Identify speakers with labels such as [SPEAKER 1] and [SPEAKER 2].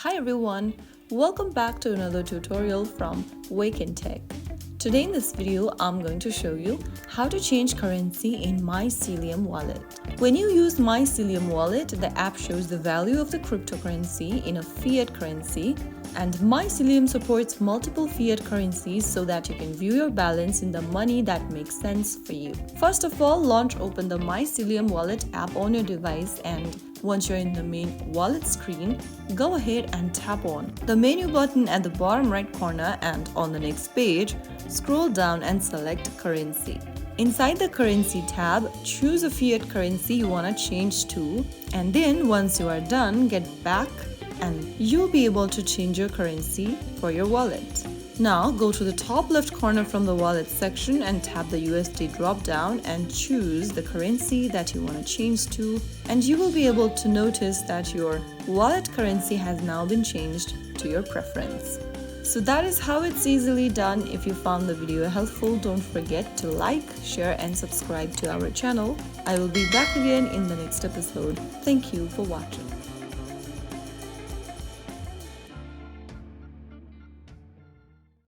[SPEAKER 1] Hi everyone, welcome back to another tutorial from Wake&Tech. Today in this video, I'm going to show you how to change currency in Mycelium Wallet. When you use Mycelium Wallet, the app shows the value of the cryptocurrency in a fiat currency, and Mycelium supports multiple fiat currencies so that you can view your balance in the money that makes sense for you. First of all, open the Mycelium Wallet app on your device, and once you're in the main wallet screen, go ahead and tap on the menu button at the bottom right corner, and on the next page, scroll down and select currency. Inside the currency tab, choose a fiat currency you want to change to, and then once you are done, get back and you'll be able to change your currency for your wallet. Now go to the top left corner from the wallet section and tap the USD drop down and choose the currency that you want to change to, and you will be able to notice that your wallet currency has now been changed to your preference. So that is how it's easily done. If you found the video helpful, don't forget to like, share and subscribe to our channel. I will be back again in the next episode. Thank you for watching.